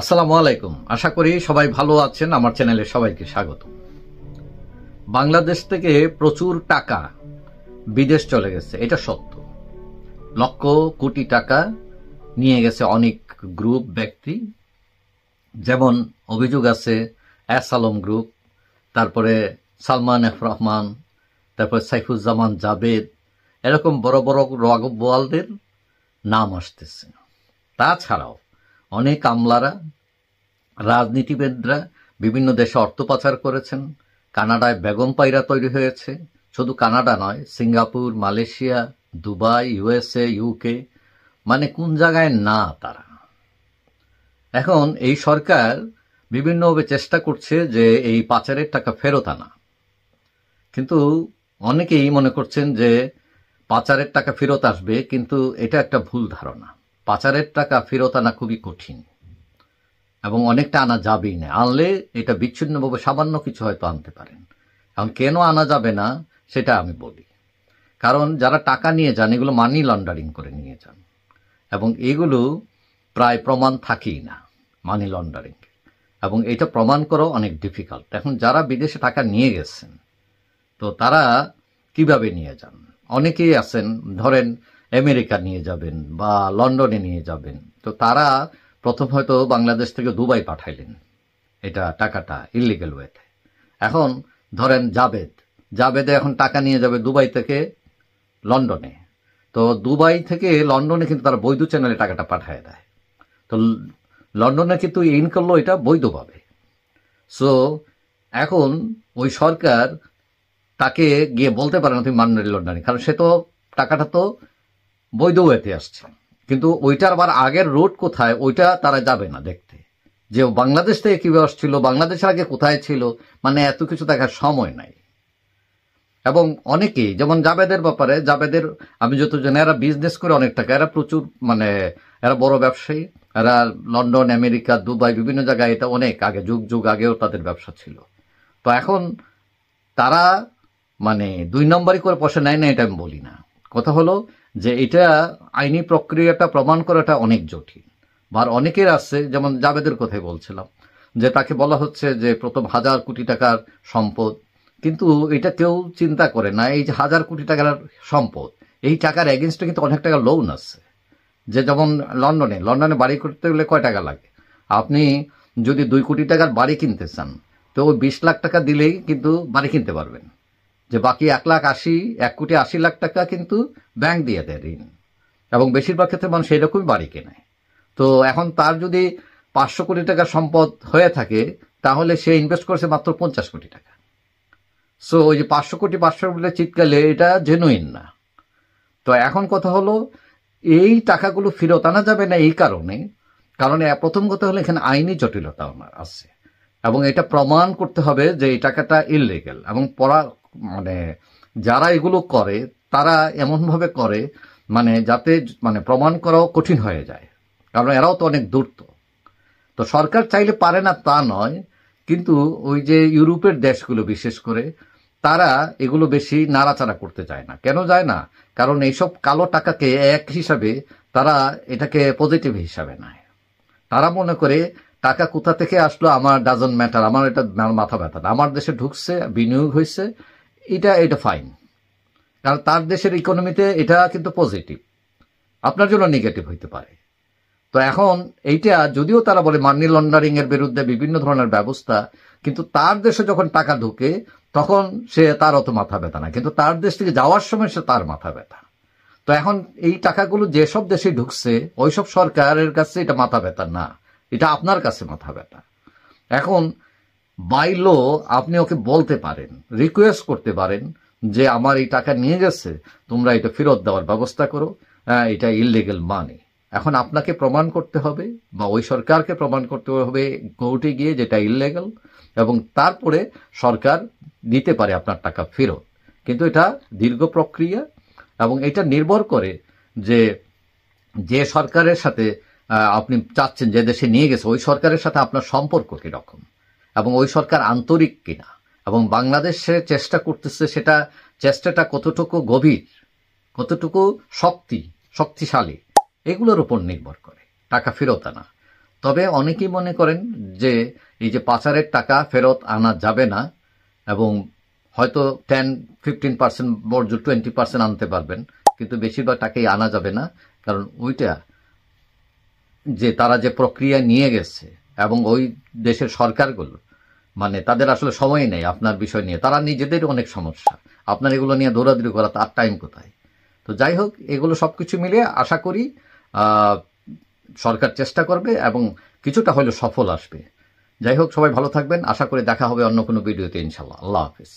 আসসালামু আলাইকুম। আশা করি সবাই ভালো আছেন। আমার চ্যানেলে সবাইকে স্বাগত। বাংলাদেশ থেকে প্রচুর টাকা বিদেশ চলে গেছে, এটা সত্য। লক্ষ কোটি টাকা নিয়ে গেছে অনেক গ্রুপ ব্যক্তি। যেমন অভিযোগ আছে এস আলম গ্রুপ, তারপরে সালমান এফ রহমান, তারপরে সাইফুজ্জামান জাবেদ, এরকম বড় বড় রাঘব বোয়ালদের নাম আসতেছে। তাছাড়াও অনেক আমলারা, রাজনীতিবিদরা বিভিন্ন দেশে অর্থ পাচার করেছেন। কানাডায় বেগম পাইরা তৈরি হয়েছে। শুধু কানাডা নয়, Singapore, Malaysia, Dubai, USA, UK, মানে কোন জায়গায় না তারা। এখন এই সরকার বিভিন্নভাবে চেষ্টা করছে যে এই পাচারের টাকা ফেরত আনা, কিন্তু অনেকেই মনে করছেন যে পাচারের টাকা ফেরত আসবে, কিন্তু এটা একটা ভুল ধারণা। পাচারের টাকা ফেরত আনা খুবই কঠিন এবং অনেকটা আনা যাবেই না। আনলে এটা বিচ্ছিন্নভাবে সামান্য কিছু হয়তো আনতে পারেন। এখন কেন আনা যাবে না সেটা আমি বলি। কারণ যারা টাকা নিয়ে যান এগুলো মানি লন্ডারিং করে নিয়ে যান, এবং এগুলো প্রায় প্রমাণ থাকেই না মানি লন্ডারিং, এবং এটা প্রমাণ করাও অনেক ডিফিকাল্ট। এখন যারা বিদেশে টাকা নিয়ে গেছেন, তো তারা কিভাবে নিয়ে যান? অনেকেই আছেন, ধরেন আমেরিকা নিয়ে যাবেন বা লন্ডনে নিয়ে যাবেন, তো তারা প্রথম হয়তো বাংলাদেশ থেকে দুবাই পাঠাইলেন এটা টাকাটা ইলিগেল ওয়েতে। এখন ধরেন জাবেদে এখন টাকা নিয়ে যাবে দুবাই থেকে লন্ডনে, তো দুবাই থেকে লন্ডনে কিন্তু তারা বৈধ চ্যানেলে টাকাটা পাঠিয়ে দেয়। তো লন্ডনে কিন্তু ইন করলো এটা বৈধভাবে। সো এখন ওই সরকার তাকে গিয়ে বলতে পারে না তুমি মানি লন্ডারিং, কারণ সে তো টাকাটা তো বৈধ ওয়েতে আসছে। কিন্তু ওইটার আবার আগের রুট কোথায় ওইটা তারা যাবে না দেখতে, যে বাংলাদেশ থেকে কিভাবে আসছিল, বাংলাদেশের আগে কোথায় ছিল, মানে এত কিছু দেখার সময় নাই। এবং অনেকেই, যেমন জাবেদের ব্যাপারে, জাবেদের আমি যত জানি এরা বিজনেস করে অনেক টাকা, এরা প্রচুর, মানে এরা বড় ব্যবসায়ী। এরা লন্ডন, আমেরিকা, দুবাই, বিভিন্ন জায়গায় এটা অনেক আগে, যুগ যুগ আগেও তাদের ব্যবসা ছিল। তো এখন তারা মানে দুই নম্বরই করে পয়সা নেয় না, এটা আমি বলি না। কথা হলো যে এটা আইনি প্রক্রিয়াটা প্রমাণ করাটা অনেক জটিল। আর অনেকের আছে, যেমন জাবেদের কথাই বলছিলাম, যে তাকে বলা হচ্ছে যে প্রথম 1000 কোটি টাকার সম্পদ, কিন্তু এটা কেউ চিন্তা করে না এই যে 1000 কোটি টাকার সম্পদ, এই টাকার এগেনস্টে কিন্তু অনেক টাকা লোন আছে। যে যেমন লন্ডনে বাড়ি করতে গেলে কয় টাকা লাগে? আপনি যদি 2 কোটি টাকার বাড়ি কিনতে চান, তো ওই 20 লাখ টাকা দিলেই কিন্তু বাড়ি কিনতে পারবেন। যে বাকি 1,80,00,000 টাকা কিন্তু ব্যাংক দিয়ে দেয় ঋণ, এবং বেশিরভাগ ক্ষেত্রে মানুষ এরকমই বাড়ি কেনে। তো এখন তার যদি 500 কোটি টাকার সম্পদ হয়ে থাকে, তাহলে সে ইনভেস্ট করেছে মাত্র 50 কোটি টাকা। সো ওই যে 500 বলে চিৎকালে এটা জেনুইন না। তো এখন কথা হলো এই টাকাগুলো ফেরত আনা যাবে না এই কারণে প্রথম কথা হলো এখানে আইনি জটিলতা আছে, এবং এটা প্রমাণ করতে হবে যে এই টাকাটা ইললিগ্যাল। এবং মানে যারা এগুলো করে তারা এমনভাবে করে মানে যাতে মানে প্রমাণ করাও কঠিন হয়ে যায়, কারণ এরাও তো অনেক ধূর্ত। তো সরকার চাইলে পারে না তা নয়, কিন্তু ওই যে ইউরোপের দেশগুলো বিশেষ করে তারা এগুলো বেশি নাড়াচাড়া করতে চায় না। কেন যায় না? কারণ এইসব কালো টাকাকে এক হিসাবে তারা এটাকে পজিটিভ হিসাবে নেয়। তারা মনে করে টাকা কোথা থেকে আসলো আমার ডাজন্ট ম্যাটার, আমার এটা মাথা ব্যথা না, আমার দেশে ঢুকছে, বিনিয়োগ হয়েছে, এটা ফাইন। কারণ তার দেশের ইকোনমিতে এটা কিন্তু পজিটিভ, আপনার জন্য নেগেটিভ হইতে পারে। তো এখন এইটা যদিও তারা বলে মানি লন্ডারিং এর বিরুদ্ধে বিভিন্ন ধরনের ব্যবস্থা, কিন্তু তার দেশে যখন টাকা ঢুকে তখন তার অত মাথা ব্যথা না, কিন্তু তার দেশ থেকে যাওয়ার সময় তার মাথা ব্যথা। তো এখন এই টাকাগুলো যেসব দেশে ঢুকছে ওইসব সরকারের কাছে এটা মাথা ব্যথা না, এটা আপনার কাছে মাথা ব্যথা। এখন বাই ল আপনি ওকে বলতে পারেন, রিকোয়েস্ট করতে পারেন যে আমার এই টাকা নিয়ে গেছে, তোমরা এটা ফেরত দেওয়ার ব্যবস্থা করো, এটা ইললিগ্যাল মানি। এখন আপনাকে প্রমাণ করতে হবে বা ওই সরকারকে প্রমাণ করতে হবে কোর্টে গিয়ে যেটা ইললিগ্যাল, এবং তারপরে সরকার দিতে পারে আপনার টাকা ফেরত। কিন্তু এটা দীর্ঘ প্রক্রিয়া, এবং এটা নির্ভর করে যে সরকারের সাথে আপনি চাচ্ছেন, যে দেশে নিয়ে গেছে ওই সরকারের সাথে আপনার সম্পর্ক কিরকম, এবং ওই সরকার আন্তরিক কিনা, এবং বাংলাদেশে চেষ্টা করতেছে সেটা চেষ্টাটা কতটুকু গভীর, কতটুকু শক্তিশালী, এগুলোর উপর নির্ভর করে টাকা ফেরত আনা। তবে অনেকেই মনে করেন যে এই যে পাচারের টাকা ফেরত আনা যাবে না এবং হয়তো 10-15% বর্জ্য 20% আনতে পারবেন, কিন্তু বেশিরভাগ টাকাই আনা যাবে না। কারণ ওইটা যে তারা যে প্রক্রিয়া নিয়ে গেছে এবং ওই দেশের সরকারগুলো মানে তাদের আসলে সময় নেই আপনার বিষয় নিয়ে, তারা নিজেদের অনেক সমস্যা, আপনার এগুলো নিয়ে দৌড়াদৌড়ি করা তার টাইম কোথায়। তো যাই হোক, এগুলো সবকিছু মিলিয়ে আশা করি সরকার চেষ্টা করবে এবং কিছুটা হলেও সফল আসবে। যাই হোক, সবাই ভালো থাকবেন, আশা করি দেখা হবে অন্য কোনো ভিডিওতে ইনশাল্লাহ। আল্লাহ হাফিজ।